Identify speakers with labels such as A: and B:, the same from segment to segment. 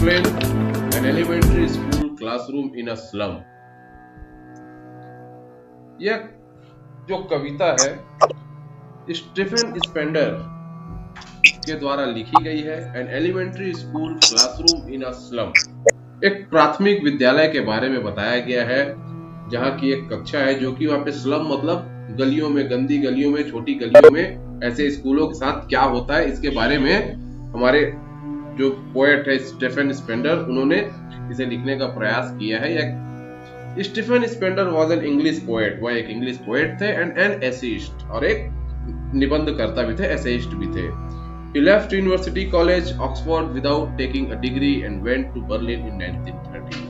A: explain an elementary school classroom in a slum. यह जो कविता है स्टीफन स्पेंडर के द्वारा लिखी गई है। An elementary school classroom in a slum, एक प्राथमिक विद्यालय के बारे में बताया गया है जहाँ की एक कक्षा है जो कि वहाँ पे स्लम मतलब गलियों में, गंदी गलियों में, छोटी गलियों में ऐसे स्कूलों के साथ क्या होता है इसके बारे में हमारे जो पोएट है स्टीफन स्पेंडर, उन्होंने इसे लिखने का प्रयास किया है। Stephen Spender was an English poet, वह एक इंग्लिश पोएट थे एंड एन एसेइस्ट, और एक निबंधकर्ता भी थे, एसेइस्ट भी थे। He left University College Oxford without taking a degree and went to Berlin in 1930.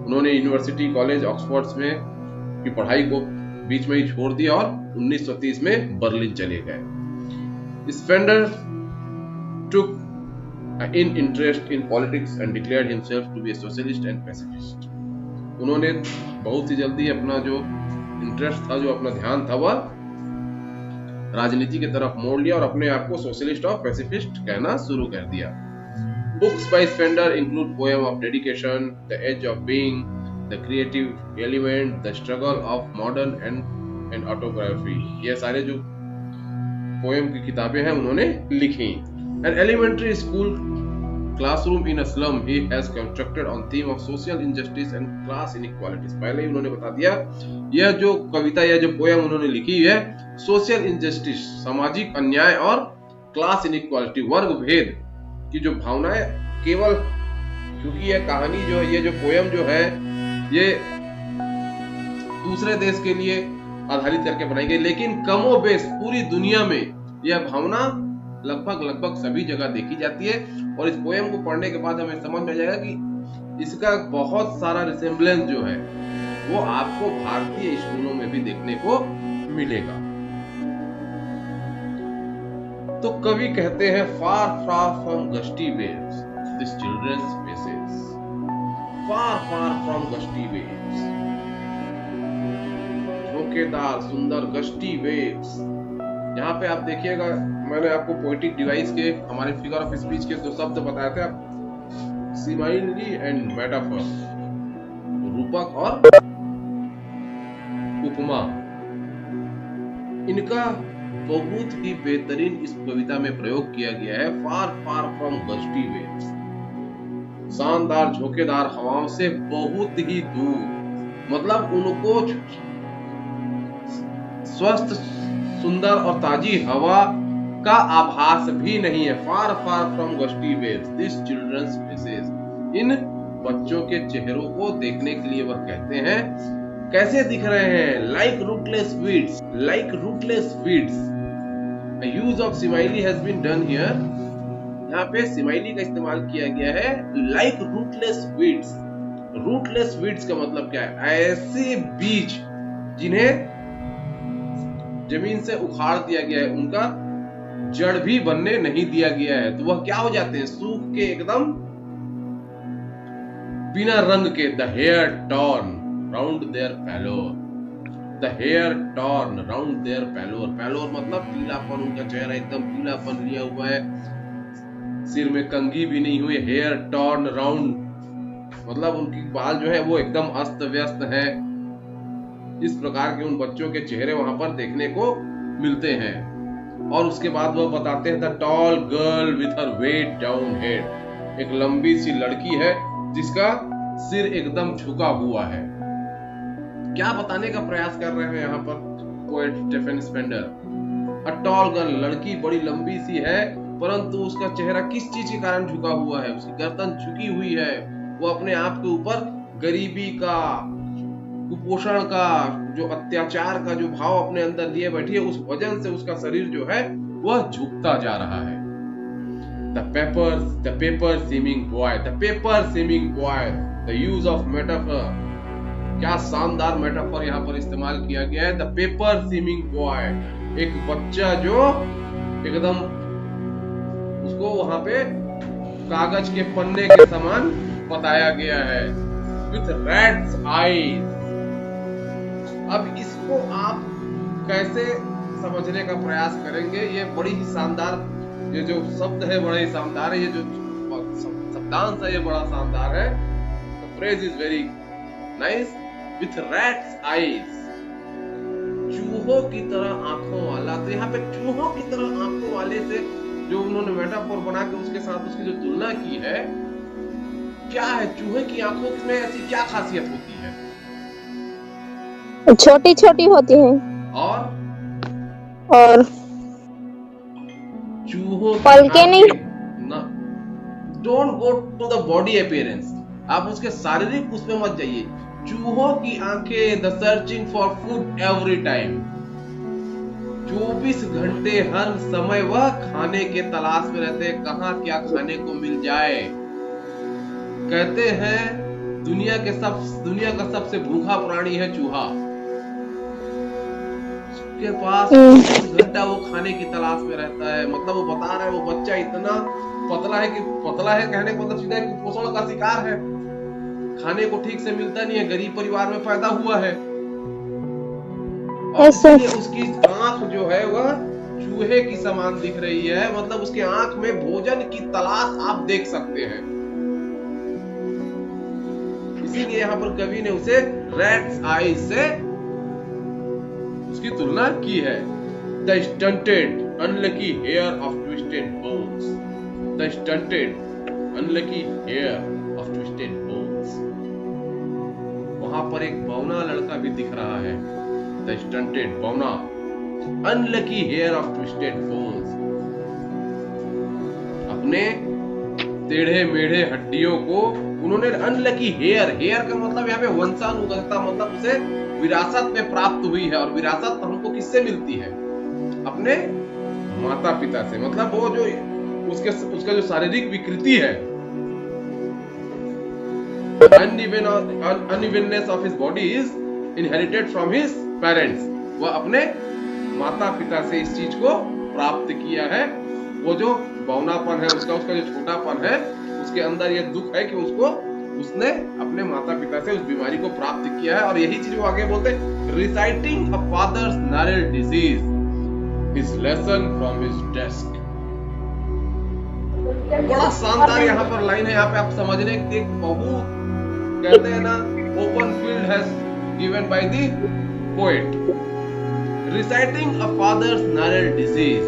A: उन्होंने यूनिवर्सिटी कॉलेज ऑक्सफोर्ड में की पढ़ाई को बीच में ही छोड़ दिया और 1930 में बर्लिन चले गए। Spender took in interest in politics and declared himself to be a socialist and pacifist. उन्होंने बहुत ही जल्दी अपना जो इंटरेस्ट था, जो अपना ध्यान था, वह राजनीति की तरफ मोड़ लिया और अपने आप को सोशलिस्ट और पैसिफिस्ट कहना शुरू कर दिया। Books by Spender include poem of dedication, the age of being, the creative element, the struggle of modern and autobiography. ये सारे जो पोएम की किताबें हैं उन्होंने लिखी। An elementary school classroom in a slum he has constructed on theme of social injustice and class inequalities. पहले ही उन्होंने बता दिया, यह जो कविता या जो पोएम उन्होंने लिखी है सोशल इनजस्टिस, सामाजिक अन्याय, और क्लास इनइक्वालिटी, वर्ग भेद की जो भावनाएं, केवल क्योंकि यह कहानी जो है, ये जो पोएम जो है, ये दूसरे देश के लिए आधारित करके बनाई गई, लेकिन कमोबेश पूरी दुनिया में यह भावना लगभग सभी जगह देखी जाती है। और इस पोएम को पढ़ने के बाद हमें समझ में आ जाएगा कि इसका बहुत सारा रिसेम्बलेंस जो है वो आपको भारतीय स्कूलों में भी देखने को मिलेगा। तो कवि कहते हैं, far far from gusty waves this children's faces, far far from gusty waves, झोंकेदार सुंदर गस्टी वेव्स। यहाँ पे आप देखिएगा, मैंने आपको पोएटिक डिवाइस के, हमारे फिगर ऑफ स्पीच के दो शब्द बताए थे, सिमाइली एंड मेटाफर, रूपक और उपमा। इनका बहुत ही बेहतरीन इस कविता में प्रयोग किया गया है। Far far from gusty waves, शानदार झोंकेदार हवाओं से बहुत ही दूर, मतलब उनको स्वस्थ, सुंदर और ताजी हवा का आभास भी नहीं है। Far far from gusty waves this children's faces, इन बच्चों के चेहरों को देखने के लिए वह कहते हैं, कैसे दिख रहे हैं, like rootless weeds, like rootless weeds. The use of simile has been done here, यहाँ पे सिमाइली का इस्तेमाल किया गया है, like rootless weeds. Rootless weeds का मतलब क्या है, ऐसे बीज जिन्हें जमीन से उखाड़ दिया गया है, उनका जड़ भी बनने नहीं दिया गया है, तो वह क्या हो जाते हैं, सूख के एकदम बिना रंग के। The hair torn round their pallor, the hair torn round their pallor, pallor मतलब पीलापन, उनका चेहरा एकदम पीलापन लिया हुआ है, सिर में कंघी भी नहीं हुई। हेयर टॉर्न राउंड मतलब उनकी बाल जो है वो एकदम अस्त व्यस्त है। इस प्रकार के उन बच्चों के चेहरे वहां पर देखने को मिलते हैं। और उसके बाद वह बताते हैं, the tall girl with her weighed down head, एक लंबी सी लड़की है जिसका सिर एकदम झुका हुआ है। क्या बताने का प्रयास कर रहे हैं यहाँ पर poet Stephen Spender? A tall girl, लड़की बड़ी लंबी सी है, परंतु उसका चेहरा किस चीज के कारण झुका हुआ है, उसकी गर्दन झुकी हुई है। वो अपने आप के ऊपर गरीबी का, कुपोषण का, जो अत्याचार का जो भाव अपने अंदर लिए बैठी है, उस वजन से उसका शरीर जो है वह झुकता जा रहा है। The paper seeming boy, the paper seeming boy, the use of metaphor, क्या शानदार मेटाफर यहाँ पर इस्तेमाल किया गया है। The paper seeming boy, एक बच्चा जो एकदम, उसको वहां पे कागज के पन्ने के समान बताया गया है। With rat's eyes, अब इसको आप कैसे समझने का प्रयास करेंगे, ये बड़ी ही शानदार, ये जो शब्द है बड़ा ही शानदार है। ये जो शब्दांश है ये बड़ा शानदार है। The phrase is very nice. With rats eyes, चूहों की तरह आंखों वाला। तो यहाँ पे चूहों की तरह आंखों वाले से जो उन्होंने मेटाफोर बना के उसके साथ उसकी जो तुलना की है, क्या है चूहे की आंखों में ऐसी क्या खासियत होती है?
B: छोटी छोटी होती हैं और
A: चूहों
B: पलके नहीं।
A: Don't go to the body appearance, आप उसके शारीरिक उस पे मत जाइए। चूहों की आंखें the searching for food every time, 24 घंटे हर समय वह खाने के तलाश में रहते हैं, कहां क्या खाने को मिल जाए। कहते हैं दुनिया का सबसे भूखा प्राणी है चूहा। उसके पास 24 घंटा वो खाने की तलाश में रहता है। मतलब वो बता रहा है वो बच्चा इतना पतला है कहने का मतलब सीधा है कि कुपोषण का शिकार है, खाने को ठीक से मिलता नहीं है, गरीब परिवार में पैदा हुआ है और इसलिए उसकी आंख जो है वह चूहे की समान दिख रही है। मतलब उसके आंख में भोजन की तलाश आप देख सकते हैं। इसीलिए यहाँ पर कवि ने उसे रैट्स आईज से उसकी तुलना की है। The stunted unlucky heir of twisted bones, the stunted unlucky heir of twisted bones. वहां पर एक बौना लड़का भी दिख रहा है, द स्टंटेड बौना, unlucky heir of twisted bones. अपने टेढ़े मेढ़े हड्डियों को उन्होंने अनलकी हेयर का मतलब यहाँ पे वंशानुगतता, मतलब उसे विरासत में प्राप्त हुई है। और विरासत हमको किससे मिलती है? अपने माता पिता से। मतलब वो जो उसका जो शारीरिक विकृति है, uneveness of his body is inherited from his parents, वह अपने माता पिता से इस चीज को प्राप्त किया है। वो जो बौनापन है उसका जो छोटापन है, उसके अंदर ये दुख है कि उसने अपने माता पिता से उस बीमारी को प्राप्त किया है। और यही चीज वो आगे बोलते हैं, reciting a father's narrow disease, his lesson from his desk। बड़ा शानदार यहाँ पर लाइन है। यहाँ पे आप समझने के एक बहुत कहते हैं ना, open field has given by the poet, reciting a father's narrow disease।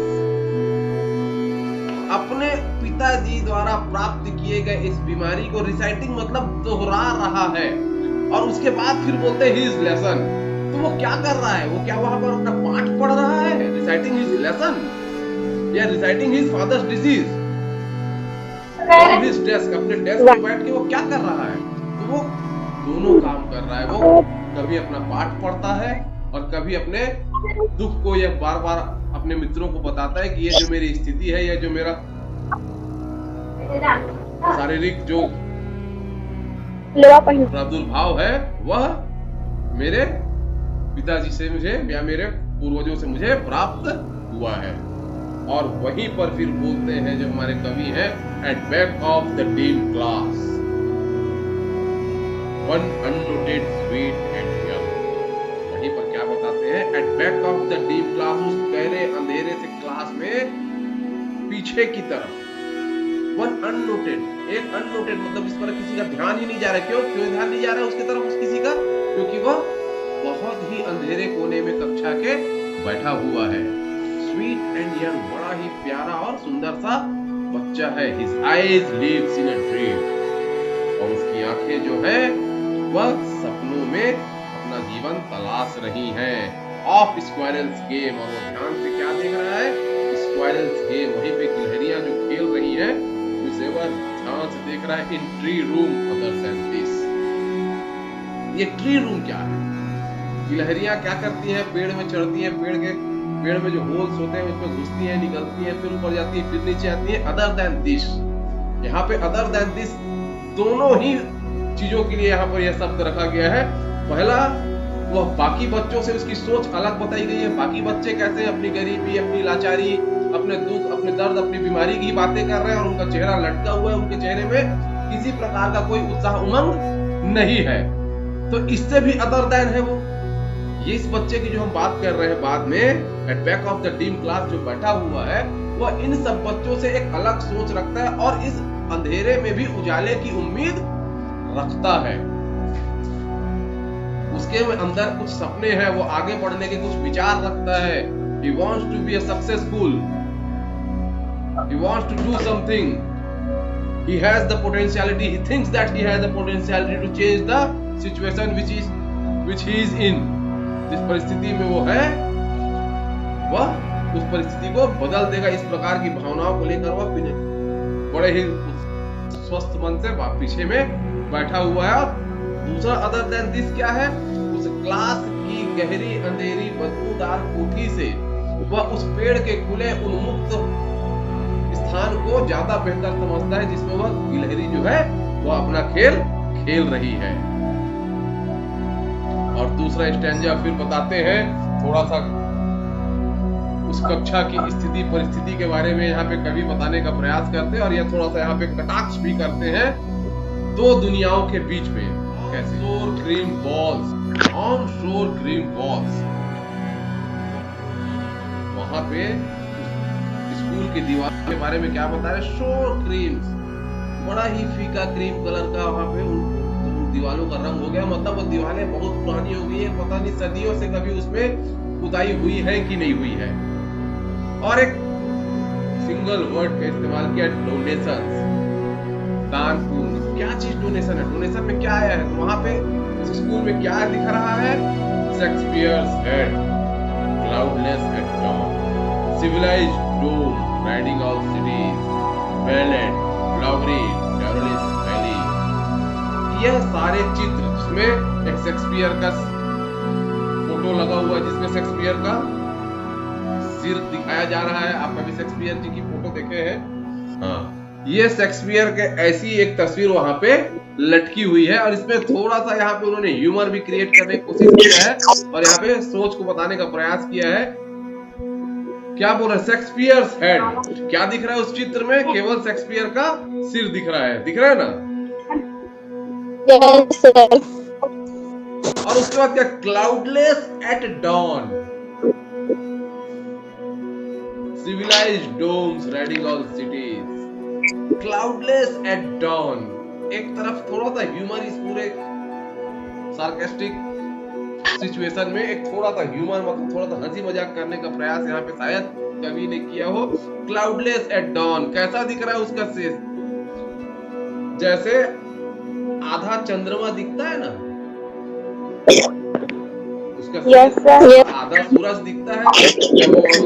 A: अपने पिताजी द्वारा प्राप्त किए गए इस बीमारी को रिसाइटिंग मतलब दोहरा रहा है। और उसके बाद फिर बोलते हैं हिज लेसन। तो वो क्या कर रहा है? वो क्या वहां पर अपना पाठ पढ़ रहा है, रिसाइटिंग हिज लेसन, या reciting his father's disease on his desk? अपने डेस्क पे बैठ के वो क्या कर रहा है? तो वो दोनों काम कर रहा है। वो कभी अपना पाठ पढ़ता है और कभी अपने दुख को यह बार बार अपने मित्रों को बताता है कि ये जो मेरी स्थिति है, ये जो मेरा शारीरिक जो प्रादुर्भाव है, वह मेरे पिताजी से मुझे या मेरे पूर्वजों से मुझे प्राप्त हुआ है। और वहीं पर फिर बोलते हैं जो हमारे कवि हैं, at back of the dim class one unnoted sweet and young. वहीं पर क्या बताते हैं? At back of the dim class, उस गहरे अंधेरे से क्लास में पीछे की तरफ, वन अननोटेड, एक अननोटेड मतलब इस पर किसी का ध्यान ही नहीं जा रहा। क्यों ध्यान नहीं जा रहा है उसकी तरफ उस किसी का? क्योंकि वह बहुत ही अंधेरे कोने में कक्षा के बैठा हुआ है। स्वीट एंड यंग, बड़ा ही प्यारा और सुंदर सा बच्चा है। His eyes lives in a dream, और उसकी आंखें जो है वह सपनों में अपना जीवन तलाश रही हैं। ऑफ स्क्वायरल्स गेम, और वो ध्यान से क्या देख रहा है? स्क्वायरल्स गेम, वहीं पे गिलहरियां जो खेल रही हैं उसे वह ध्यान से देख रहा है। In tree room other than this, ये ट्री रूम क्या है? गिलहरियां क्या करती हैं? पेड़ में चढ़ती हैं, पेड़ में जो होल्स होते हैं उसमें घुसती हैं, निकलती हैं, फिर ऊपर जाती हैं, फिर नीचे आती हैं। अदर देन दिस, यहाँ पे अदर देन दिस दोनों ही चीजों के लिए यहाँ पर यह शब्द रखा गया है। पहला, वह बाकी बच्चों से उसकी सोच अलग बताई गई है। बाकी बच्चे कैसे अपनी गरीबी, अपनी लाचारी, अपने दुख, अपने दर्द, अपनी बीमारी की बातें कर रहे हैं और उनका चेहरा लटका हुआ है, उनके चेहरे में किसी प्रकार का कोई उत्साह उमंग नहीं है। तो इससे भी अदर देन है वो। ये इस बच्चे की जो हम बात कर रहे हैं बाद में, at back of the dim class जो बैठा हुआ है, वह इन सब बच्चों से एक अलग सोच रखता है और इस अंधेरे में भी उजाले की उम्मीद रखता है। उसके अंदर कुछ सपने हैं, वो आगे बढ़ने के कुछ विचार रखता है। He wants to be a successful. He wants to do something. He has the potentiality. He thinks that he has the potentiality to change the situation which he is in. जिस परिस्थिति में वो है, वह उस परिस्थिति को बदल देगा। इस प्रकार की भावनाओं को लेकर वह बड़े ही स्वस्थ मन से पीछे में बैठा हुआ है। और दूसरा अदर देन दिस क्या है, उस क्लास की गहरी अंधेरी बदबूदार कोठी से वह उस पेड़ के खुले उन्मुक्त स्थान को ज्यादा बेहतर समझता है, जिसमें वह गिलहरी जो है वह अपना खेल खेल रही है। और दूसरा स्टैंजा फिर बताते हैं, थोड़ा सा उस कक्षा की स्थिति परिस्थिति के बारे में यहाँ पे कवि बताने का प्रयास करते हैं। और यह थोड़ा सा यहाँ पे कटाक्ष भी करते हैं दो दुनियाओं के बीच में। कैसे? शोर ग्रीन वॉल्स, ऑन शोर ग्रीन वॉल्स, वहां पे स्कूल की दीवार के बारे में क्या बता रहे? शोर क्रीम्स, बड़ा ही फीका क्रीम कलर का वहां पे उन दीवारों का रंग हो गया। मतलब वो दीवारें बहुत पुरानी हो गई है, पता नहीं सदियों से कभी उसमें खुदाई हुई है कि नहीं हुई है। और एक सिंगल वर्ड का इस्तेमाल किया, डोनेशन, दान पुण्य। क्या चीज डोनेशन है? डोनेशन में क्या आया है? तो वहां पे स्कूल में क्या दिख रहा है? Shakespeare's head, cloudless at dawn, civilized dome, riding all cities, ballad, flowery, Carolus Valley। यह सारे चित्र जिसमें एक शेक्सपियर का फोटो लगा हुआ है, जिसमें शेक्सपियर का सिर दिखाया जा रहा है। आप कभी शेक्सपियर जी की फोटो देखे हैं? हाँ, ये शेक्सपियर के ऐसी एक तस्वीर वहां पे लटकी हुई है। और इसमें थोड़ा सा यहाँ पे उन्होंने ह्यूमर भी क्रिएट करने की कोशिश किया है और यहाँ पे सोच को बताने का प्रयास किया है। क्या बोल रहे? Shakespeare's head. क्या दिख रहा है उस चित्र में? केवल शेक्सपियर का सिर दिख रहा है। दिख रहा है ना?
B: Yes, yes.
A: और उसके बाद क्या? Cloudless at dawn, civilized domes riding all cities, cloudless at dawn. एक तरफ थोड़ा सा ह्यूमर इस पूरे सार्केस्टिक सिचुएशन में, एक थोड़ा सा ह्यूमर मतलब थोड़ा सा हंसी मजाक करने का प्रयास यहाँ पे शायद कवि ने किया हो। क्लाउडलेस एट डॉन, कैसा दिख रहा है उसका सिर? जैसे आधा चंद्रमा दिखता है ना, उसका
B: Yes, sir.
A: आधा सूरज दिखता है।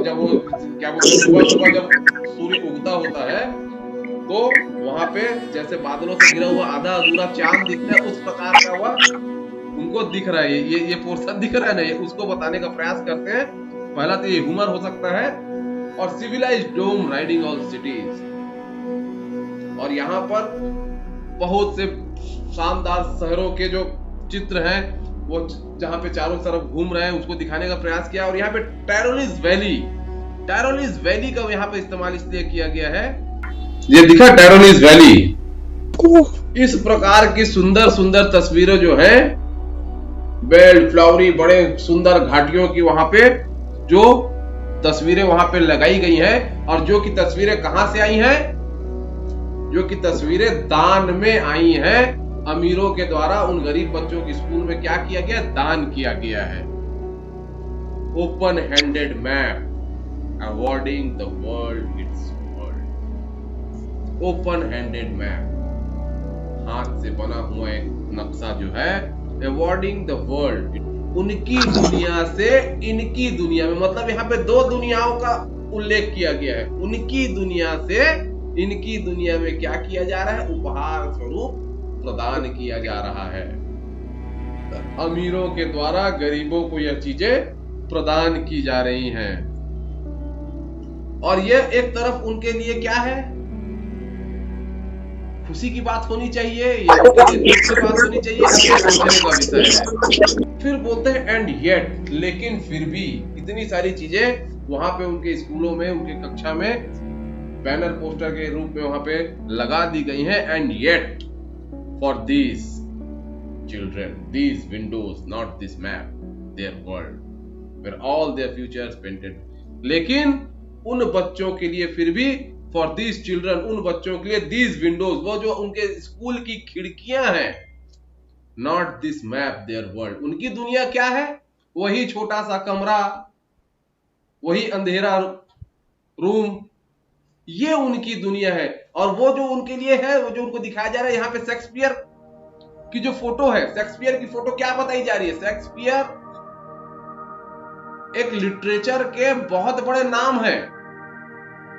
A: जब वो क्या बोलते हैं, सुबह सुबह जब सूर्य उगता होता है तो वहां पे जैसे बादलों से घिरा हुआ आधा अधूरा चांद दिखता है, उस प्रकार का वह उनको दिख रहा है। ये पोर्शन दिख रहा है ना, ये उसको बताने का प्रयास करते हैं। पहला तो ये ह्यूमर हो सकता है। और सिविलाइज्ड डोम राइडिंग ऑल सिटीज, और यहाँ पर बहुत से शानदार शहरों के जो चित्र हैं वो जहाँ पे चारों तरफ घूम रहे हैं उसको दिखाने का प्रयास किया। और यहाँ पे टैरोलिस वैली, टैरोलिस वैली का यहाँ पे इस्तेमाल इसलिए किया गया है, ये दिखा टैरोलिस वैली। इस प्रकार की सुंदर सुंदर तस्वीरें जो हैं, बेल्ड फ्लावरी, बड़े सुंदर घाटियों की वहां पे जो तस्वीरें वहां पे लगाई गई हैं। और जो की तस्वीरें कहां से आई हैं? जो की तस्वीरें दान में आई हैं। अमीरों के द्वारा उन गरीब बच्चों की स्कूल में क्या किया गया? दान किया गया है। Open handed map awarding the world it's world. Open handed map, हाथ से बना हुआ एक नक्शा जो है, अवॉर्डिंग द वर्ल्ड, उनकी दुनिया से इनकी दुनिया में। मतलब यहाँ पे दो दुनियाओं का उल्लेख किया गया है। उनकी दुनिया से इनकी दुनिया में क्या किया जा रहा है? उपहार स्वरूप प्रदान किया जा रहा है। अमीरों के द्वारा गरीबों को यह चीजें प्रदान की जा रही हैं। और यह एक तरफ उनके लिए क्या है? खुशी की बात होनी चाहिए, या दुख की बात होनी चाहिए, सोचने का विषय है। फिर बोलते हैं एंड येट, लेकिन फिर भी इतनी सारी चीजें वहां पे उनके स्कूलों में, उनके कक्षा में बैनर पोस्टर के रूप में वहां पे लगा दी गई हैं। And yet for these children, these windows, not this map, their world where all their futures painted. लेकिन उन बच्चों के लिए फिर भी फॉर दीज चिल्ड्रन, उन बच्चों के लिए, दीज विंडोज, वो जो उनके स्कूल की खिड़कियां हैं, not this map their world, उनकी दुनिया क्या है? वही छोटा सा कमरा, वही अंधेरा रूम, ये उनकी दुनिया है। और वो जो उनके लिए है, वो जो उनको दिखाया जा रहा है यहाँ पे, शेक्सपियर की जो फोटो है, शेक्सपियर की फोटो क्या बताई जा रही है? शेक्सपियर एक लिटरेचर के बहुत बड़े नाम है।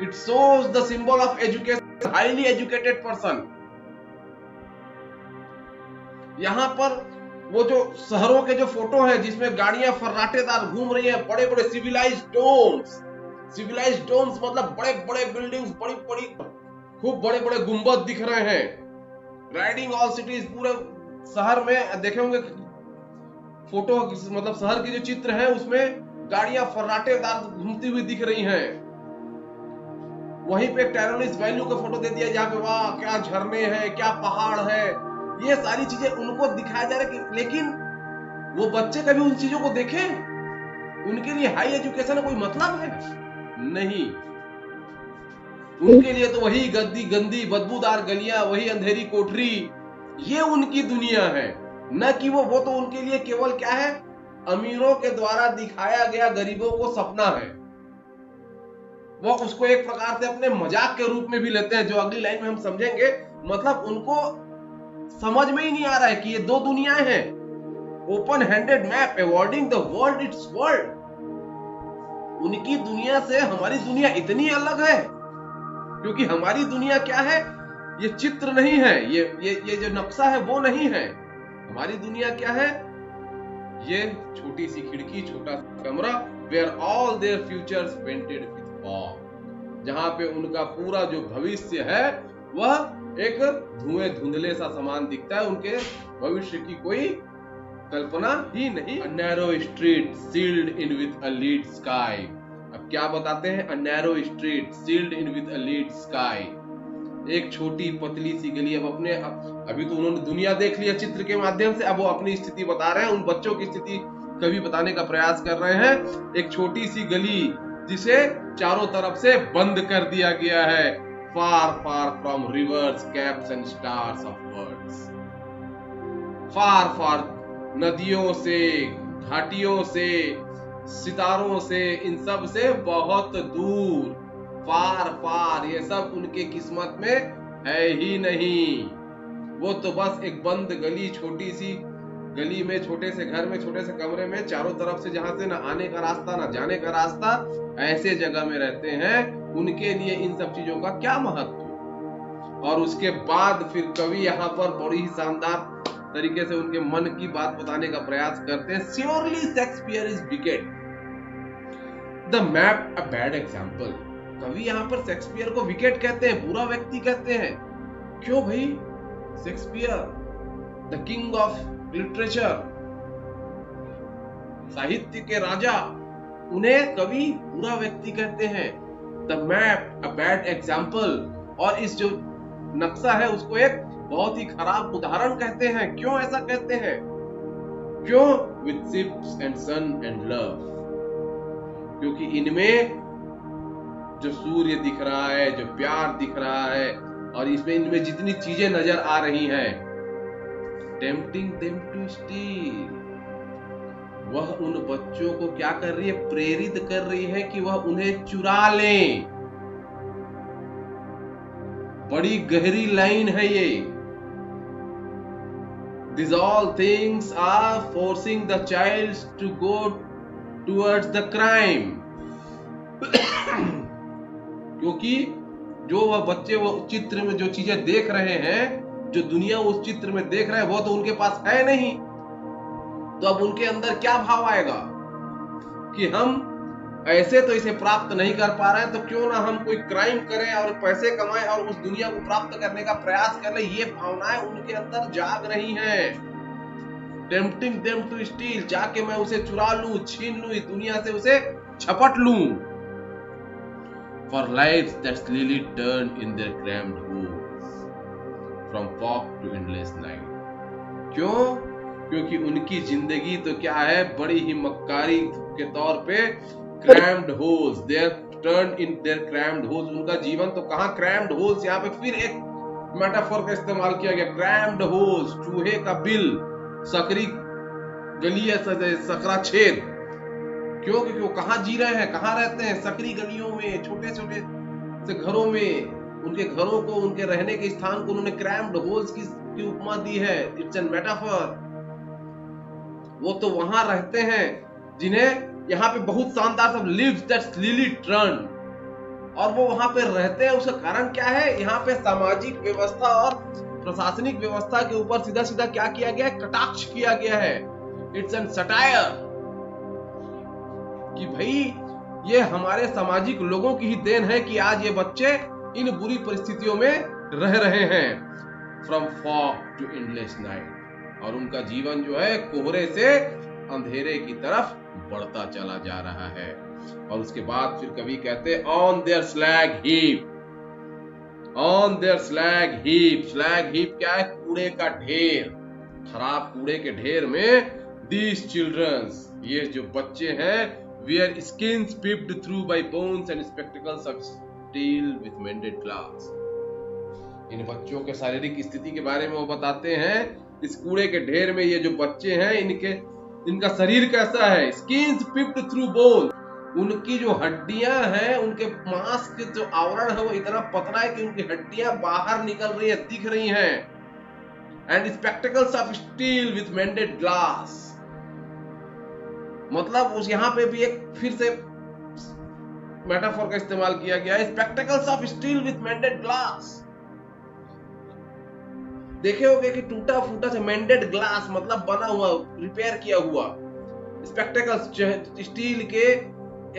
A: It shows the symbol of education, highly educated person. यहां पर वो जो शहरों के जो फोटो है जिसमें गाड़ियां फर्राटेदार घूम रही हैं, बड़े बड़े सिविलाइज्ड डोम्स मतलब बड़े बड़े बिल्डिंग्स, बड़ी बड़ी खूब बड़े बड़े गुंबद दिख रहे हैं। राइडिंग ऑल सिटीज, पूरे शहर में देखे होंगे फोटो, मतलब शहर के जो चित्र है उसमें गाड़ियां फर्राटेदार घूमती हुई दिख रही हैं। वहीं पे एक टेरोनिस वैल्यू का फोटो दे दिया जहां पे वाह क्या झरने हैं, क्या पहाड़ है, ये सारी चीजें उनको दिखाया जा रहा है। लेकिन वो बच्चे कभी उन चीजों को देखें? उनके लिए हाई एजुकेशन का कोई मतलब है? नहीं। उनके लिए तो वही गंदी बदबूदार गलियां, वही अंधेरी कोठरी, ये उनकी दुनिया है। न कि वो तो उनके लिए केवल क्या है, अमीरों के द्वारा दिखाया गया गरीबों को सपना है। वो उसको एक प्रकार से अपने मजाक के रूप में भी लेते हैं, जो अगली लाइन में हम समझेंगे। मतलब उनको समझ में ही नहीं आ रहा है कि ये दो दुनियाएं हैं। Open handed map avoiding the world it's world. उनकी दुनिया से हमारी दुनिया इतनी अलग है, क्योंकि हमारी दुनिया क्या है, ये चित्र नहीं है, ये जो नक्शा है वो नहीं है। हमारी दुनिया क्या है? ये छोटी सी खिड़की, छोटा सा कमरा, where all their futures painted with fog, जहां पे उनका पूरा जो भविष्य है वह एक धुएं धुंधले सा समान दिखता है। उनके भविष्य की कोई कल्पना ही नहीं। Narrow street sealed in with a lead sky. अब क्या बताते हैं? A narrow street sealed in with a lead sky, एक छोटी पतली सी गली। अभी तो उन्होंने दुनिया देख लिया चित्र के माध्यम से, अब वो अपनी स्थिति बता रहे हैं, उन बच्चों की स्थिति कभी बताने का प्रयास कर रहे हैं। एक छोटी सी गली जिसे चारों तरफ से बंद कर दिया गया है, far far from rivers, capes and stars of words. Far far, नदियों से, घाटियों से, सितारों से, इन सब से बहुत दूर। फार फार, ये सब उनके किस्मत में है ही नहीं। वो तो बस एक बंद गली, छोटी सी गली में, छोटे से घर में, छोटे से कमरे में, चारों तरफ से जहां से ना आने का रास्ता ना जाने का रास्ता, ऐसे जगह में रहते हैं। उनके लिए इन सब चीजों का क्या महत्व? और उसके बाद फिर कवि यहाँ पर बड़ी ही शानदार तरीके से उनके मन की बात बताने का प्रयास करते हैं। Surely Shakespeare is wicket, the map a bad example. कवि यहाँ पर शेक्सपियर को विकेट कहते हैं, बुरा व्यक्ति कहते हैं। क्यों भाई? Shakespeare the king of literature, साहित्य के राजा, उन्हें कवि बुरा व्यक्ति कहते हैं। The map a bad example, और इस जो नक्शा है उसको एक बहुत ही खराब उदाहरण कहते हैं। क्यों ऐसा कहते हैं? क्यों? With ships and sun and love, क्योंकि इनमें जो सूर्य दिख रहा है, जो प्यार दिख रहा है, और इसमें इनमें जितनी चीजें नजर आ रही हैं, टेम्पटिंग देम टू स्टील, वह उन बच्चों को क्या कर रही है? प्रेरित कर रही है कि वह उन्हें चुरा लें। बड़ी गहरी लाइन है ये। These all things are forcing the child to go towards the crime. क्योंकि जो वह बच्चे वो चित्र में जो चीजें देख रहे हैं, जो दुनिया उस चित्र में देख रहे हैं, वो तो उनके पास है नहीं। तो अब उनके अंदर क्या भाव आएगा कि हम ऐसे तो इसे प्राप्त नहीं कर पा रहे हैं, तो क्यों ना हम कोई क्राइम करें और पैसे कमाएं और उस दुनिया को प्राप्त करने का प्रयास करें। ये भावनाएं उनके अंदर जाग रही हैं। टेम्पटिंग देम टू स्टील, जाके मैं उसे चुरा लूं, छीन लूं, इस दुनिया से उसे झपट लूं। For lives that slowly turn in their crammed holes, from fog to endless night. क्यों? क्योंकि उनकी जिंदगी तो क्या है, बड़ी ही मक्कारी के तौर पे crammed holes, they are turned in their crammed holes. उनका जीवन तो कहाँ crammed holes, यहाँ पे फिर एक मेटाफोर का इस्तेमाल किया गया, crammed holes, चूहे का बिल, सकरी गली है, सकरा छेद। क्यों? क्योंकि वो कहाँ जी रहे हैं, कहाँ रहते हैं? सकरी गलियों में, छोटे छोटे से घरों में। उनके घरों को, उनके रहने के स्थान को उन्होंने क्रैम्ड होल्स की उपमा दी है। It's an metaphor. वो तो वहां रहते हैं जिन्हें यहाँ पे बहुत शानदार सब लिव्स दैट्स लिली टर्न, और वो वहां पे रहते हैं। उसका कारण क्या है? यहाँ पे सामाजिक व्यवस्था और प्रशासनिक व्यवस्था के ऊपर सीधा सीधा क्या किया गया है? कटाक्ष किया गया है। इट्स एन सटायर कि भाई ये हमारे सामाजिक लोगों की ही देन है कि आज ये बच्चे इन बुरी परिस्थितियों में रह रहे हैं। From fog to endless night, और उनका जीवन जो है कोहरे से अंधेरे की तरफ बढ़ता चला जा रहा है। और उसके बाद फिर कवि कहते हैं on their slag heap, on their slag heap. Slag heap क्या है? कूड़े का ढेर, खराब कूड़े के ढेर में दीज चिल्ड्रंस, ये जो बच्चे हैं, wear skins pipped through by bones and spectacles of steel with mended glass। इन बच्चों के शारीरिक स्थिति के बारे में वो बताते हैं। इस कूड़े के ढेर में ये जो बच्चे हैं, इनका शरीर कैसा है? skins pipped through bones, उनकी जो हड्डियां हैं, उनके मांस के जो आवरण है वो इतना पतला है कि उनकी हड्डियां बाहर निकल रही है, दिख रही हैं। and spectacles of steel with mended glass, मतलब उस यहाँ पे भी एक फिर से मेटाफोर का इस्तेमाल किया गया है, spectacles of steel with मेंडेड glass. देखे होंगे कि टूटा फूटा से मेंडेड ग्लास मतलब बना हुआ, रिपेयर किया हुआ। स्पेक्टेकल्स स्टील के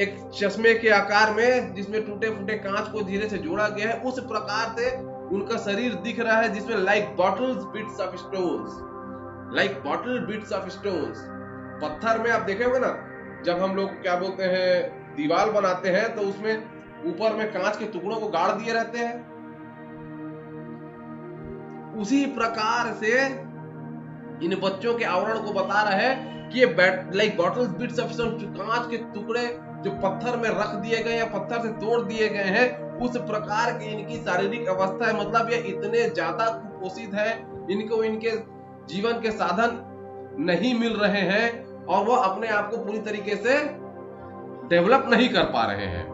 A: एक चश्मे के आकार में, जिसमें टूटे फूटे कांच को धीरे से जोड़ा गया है, उस प्रकार से उनका शरीर दिख रहा है, जिसमें like bottles bits of stones, like bottle bits of stones. पत्थर में आप देखे होंगे ना, जब हम लोग क्या बोलते हैं, दीवार बनाते हैं, तो उसमें ऊपर में कांच के टुकड़ों को गाड़ दिए रहते हैं। उसी प्रकार से इन बच्चों के आवरण को बता रहा है कि ये like bottles bits of stone, कांच के टुकड़े जो पत्थर में रख दिए गए या पत्थर से तोड़ दिए गए हैं, उस प्रकार की इनकी शारीरिक अवस्था है। मतलब ये इतने ज्यादा कुपोषित है, इनको इनके जीवन के साधन नहीं मिल रहे हैं, और वो अपने आप को पूरी तरीके से डेवलप नहीं कर पा रहे हैं।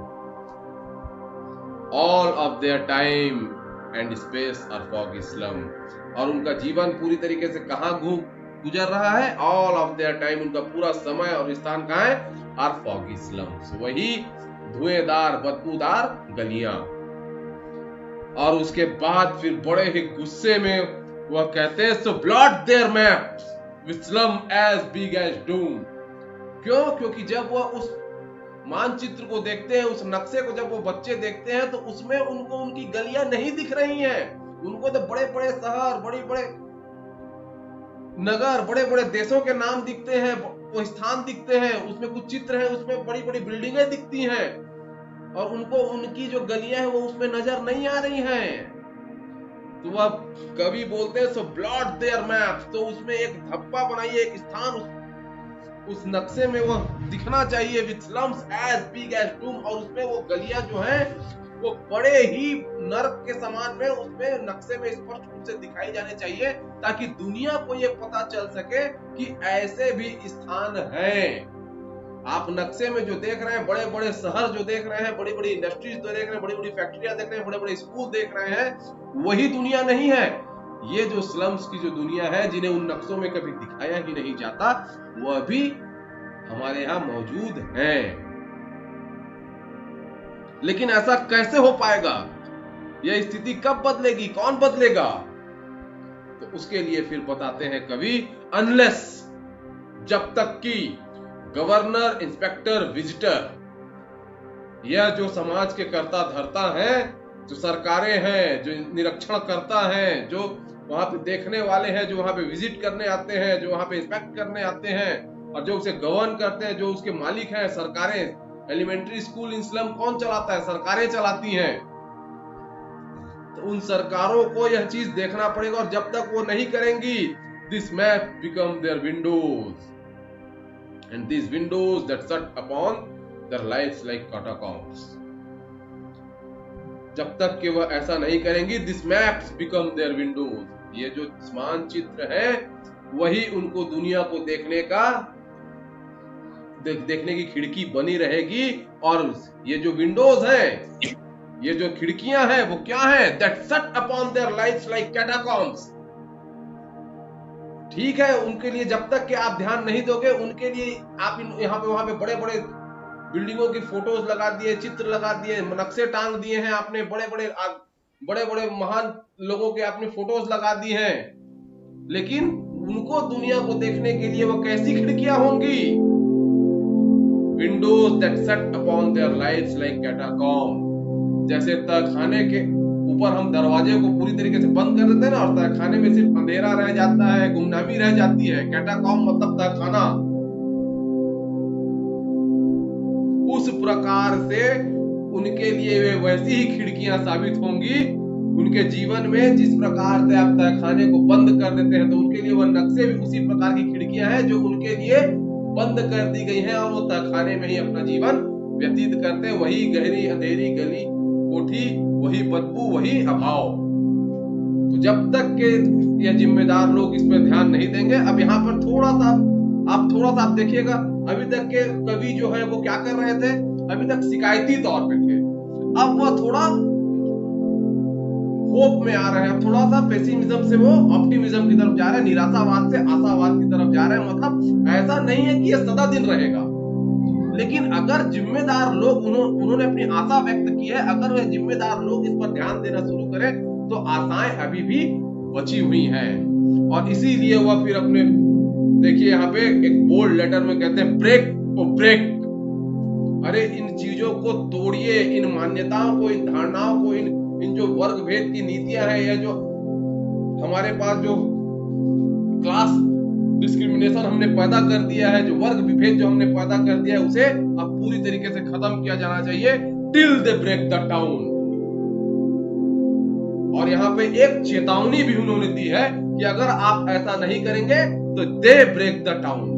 A: All of their time and space are foggy slum, और उनका जीवन पूरी तरीके से कहां गुजर रहा है? ऑल ऑफ देयर टाइम, उनका पूरा समय और स्थान कहां है? आर फॉगी स्लम्स, वही धुएंदार बदबूदार गलियां। और उसके बाद फिर बड़े ही गुस्से में वह कहते हैं, so blot their maps with slum as big as doom। क्यों? क्योंकि जब वो उस मानचित्र को देखते हैं, उस नक्शे को जब वो बच्चे देखते हैं, तो उसमें उनको उनकी गलियां नहीं दिख रही हैं। उनको तो बड़े बड़े शहर, बड़े बड़े नगर, बड़े बड़े देशों के नाम दिखते हैं, वो स्थान दिखते हैं, उसमें कुछ चित्र है, उसमें बड़ी बड़ी बिल्डिंगें दिखती हैं, और उनको उनकी जो गलियां हैं वो उसमें नजर नहीं आ रही हैं। तो वह कवि बोलते हैं, सो ब्लॉट देयर मैप्स, तो उसमें एक धब्बा बनाइए, एक स्थान उस नक्शे में वो दिखना चाहिए, with slums as big as doom, और उसमें वो गलियां जो हैं वो बड़े ही नर्क के समान में उसमें नक्शे में स्पष्ट रूप से दिखाई जाने चाहिए, ताकि दुनिया को ये पता चल सके कि ऐसे भी स्थान हैं। आप नक्शे में जो देख रहे हैं, बड़े बड़े शहर जो देख रहे हैं, बड़ी बड़ी इंडस्ट्रीज जो देख रहे हैं, बड़ी बड़ी फैक्ट्रियां देख रहे हैं, बड़े बड़े स्कूल देख रहे हैं, वही दुनिया नहीं है। ये जो स्लम्स की जो दुनिया है, जिन्हें उन नक्शों में कभी दिखाया ही नहीं जाता, वह भी हमारे यहाँ मौजूद है। लेकिन ऐसा कैसे हो पाएगा? यह स्थिति कब बदलेगी? कौन बदलेगा? तो उसके लिए फिर बताते हैं कवि, अनलेस, जब तक कि गवर्नर, इंस्पेक्टर, विजिटर, यह जो समाज के कर्ता धर्ता हैं, जो सरकारें हैं, जो निरीक्षण करता है, जो वहां पे देखने वाले हैं, जो वहां पे विजिट करने आते हैं, जो वहां पे इंस्पेक्ट करने आते हैं, और जो उसे गवर्न करते हैं, जो उसके मालिक हैं, सरकारें। एलिमेंट्री स्कूल इन स्लम कौन चलाता है? सरकारें चलाती हैं। तो उन सरकारों को यह चीज देखना पड़ेगा, और जब तक वो नहीं करेंगी, this map become their Windows, and these windows that shut upon their lives like catacombs. जब तक कि वह ऐसा नहीं करेंगी, this maps become their windows. ये जो मानचित्र है वही उनको दुनिया को देखने की खिड़की बनी रहेगी। और ये जो विंडोज हैं, ये जो खिड़कियां हैं, वो क्या है? That shut upon their lives like catacombs. ठीक है, उनके लिए जब तक कि आप ध्यान नहीं दोगे, उनके लिए आप यहाँ पे वहां पे बड़े बड़े बिल्डिंगों की फोटोज लगा दिए, चित्र लगा दिए, नक्शे टांग दिए हैं आपने, बड़े बड़े महान लोगों के आपने फोटोज लगा दी हैं, लेकिन उनको दुनिया को देखने के लिए वो कैसी खिड़कियां होंगी? Windows that shut upon their lives like catacomb. जैसे तहखाने के ऊपर हम दरवाजे को पूरी तरीके से बंद कर देते हैं ना, और तहखाने में सिर्फ अंधेरा रह जाता है, गुमनामी रह जाती है। कैटाकॉम्ब मतलब तहखाना। उस प्रकार से उनके लिए वे वैसी ही खिड़कियां साबित होंगी उनके जीवन में। जिस प्रकार से आप तहखाने को बंद कर देते हैं, तो उनके लिए वह नक्शे भी उसी प्रकार की खिड़कियां हैं जो उनके लिए बंद कर दी गई हैं, और वो तहखाने में ही अपना जीवन व्यतीत करते हैं। वही गहरी अंधेरी गली कोठी, वही बदबू, वही अभाव। तो जब तक के ये जिम्मेदार लोग इस पर ध्यान नहीं देंगे। अब यहाँ पर थोड़ा सा आप देखिएगा, अभी तक के कवि जो है वो क्या कर रहे थे? अभी तक शिकायती तौर पे थे, अब वो थोड़ा होप में आ रहे हैं, थोड़ा सा पेसिमिज्म से वो ऑप्टिमिज्म की तरफ जा रहे हैं, निराशावाद से आशावाद की तरफ जा रहे हैं। मतलब ऐसा नहीं है कि ये सदा दिन रहेगा, लेकिन अगर जिम्मेदार लोग, उन्होंने अपनी आशा व्यक्त की है, अगर वे जिम्मेदार लोग इस पर ध्यान देना शुरू करें तो आशाएं अभी भी बची हुई हैं। और इसीलिए वह फिर अपने, देखिए यहाँ पे एक बोल्ड लेटर में कहते हैं ब्रेक और ब्रेक। अरे इन चीजों को तोड़िए, इन मान्यताओं को, इन धारणाओं को, इन जो वर्ग भेद की नीतियां हैं, या जो हमारे पास जो क्लास डिस्क्रिमिनेशन हमने पैदा कर दिया है, जो वर्ग विभेद जो हमने पैदा कर दिया है, उसे अब पूरी तरीके से खत्म किया जाना चाहिए। Till they break the town. और यहाँ पे एक चेतावनी भी उन्होंने दी है कि अगर आप ऐसा नहीं करेंगे तो दे ब्रेक द टाउन।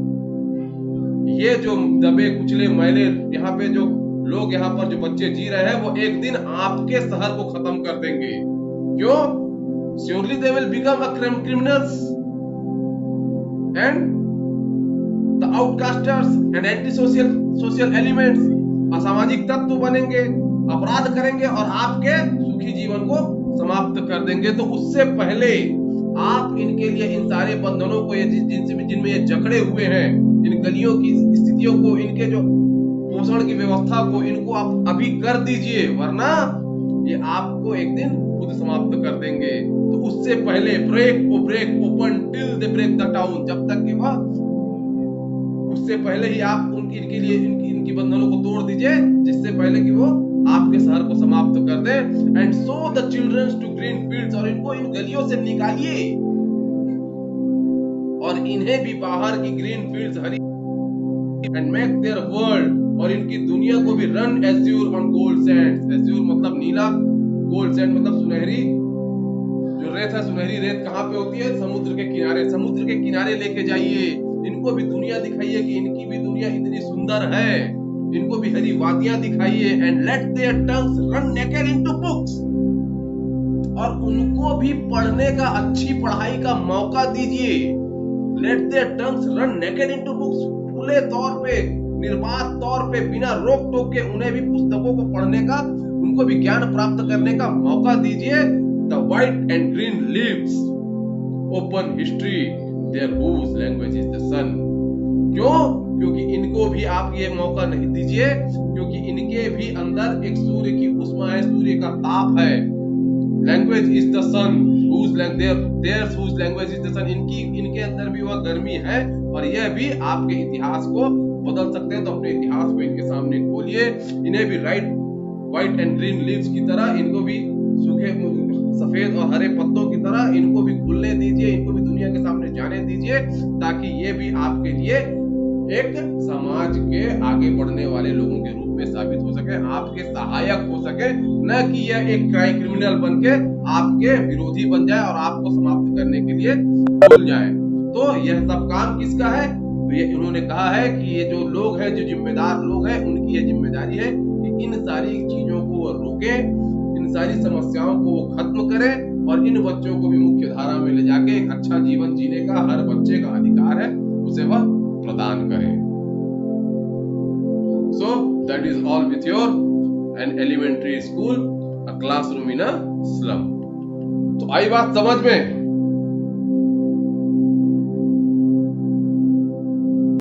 A: ये जो दबे कुचले मैले यहाँ पे जो लोग, यहाँ पर जो बच्चे जी रहे हैं, वो एक दिन आपके शहर को खत्म कर देंगे। क्यों? Surely they will become a criminals and the outcasters and anti-social elements। असामाजिक तत्व बनेंगे, अपराध करेंगे और आपके सुखी जीवन को समाप्त कर देंगे। तो उससे पहले आप इनके लिए इन सारे बंधनों को, जिनमें ये जकड़े हुए हैं, इन गलियों की स्थितियों को, इनके जो पोषण की व्यवस्था को, इनको आप अभी कर दीजिए, वरना ये आपको एक दिन खुद समाप्त कर देंगे। तो उससे पहले break open till they break the town. जब तक कि वह, उससे पहले ही आप इनके लिए इनकी बंधनों को तोड़ दीजिए, जिससे पहले कि वो आपके शहर को समाप्त कर दे। And so the children's to green fields. और इनको इन गलियों से निकालिए और इन्हें भी बाहर की green fields, Hari, and make their world, और इनकी दुनिया को भी run Azure on gold Sands. Azure मतलब नीला, गोल्ड सैंड मतलब सुनहरी जो रेत है। सुनहरी रेत कहाँ पे होती है? समुद्र के किनारे। समुद्र के किनारे लेके जाइए, इनको भी दुनिया दिखाइए कि इनकी भी दुनिया इतनी सुंदर है। इनको भी हरी वादियां दिखाइए। And let their tongues run naked into books. और उनको भी पढ़ने का, अच्छी पढ़ाई का मौका दीजिए। Let their tongues run naked into books. खुले तौर पे, निर्बाध तौर पे, बिना रोक टोक के उन्हें भी पुस्तकों को पढ़ने का, उनको भी ज्ञान प्राप्त करने का मौका दीजिए। The white and green leaves open history, their whose language is the sun। क्यों? क्योंकि इनको भी आप ये मौका नहीं दीजिए, क्योंकि इनके भी अंदर एक सूर्य की उष्मा है, सूर्य का ताप है। Language is the sun, theirs whose language is the sun। इनके अंदर भी वह गर्मी है, और यह भी आपके इतिहास को बदल सकते हैं। तो अपने इतिहास को इनके सामने खोलिए। इन्हें भी व्हाइट एंड ग्रीन लीव्स की तरह, इनको भी सूखे सफेद और हरे पत्तों की तरह इनको भी खुलने दीजिए, इनको भी दुनिया के सामने जाने दीजिए, ताकि ये भी आपके लिए एक समाज के आगे बढ़ने वाले लोगों के रूप में साबित हो सके, आपके सहायक हो सके, न कि यह एक क्रिमिनल बन के आपके विरोधी बन जाए और आपको समाप्त करने के लिए बोल जाए। तो यह सब काम किसका है? तो ये उन्होंने कहा है कि ये जो लोग हैं, जो जिम्मेदार लोग हैं, उनकी ये जिम्मेदारी है कि इन सारी चीजों को वो रोके, इन सारी समस्याओं को वो खत्म करें और इन बच्चों को भी मुख्य धारा में ले जाके एक अच्छा जीवन जीने का हर बच्चे का अधिकार है, उसे वह प्रदान करें। So that is all with your an elementary school, a classroom in a slum। तो आई बात समझ में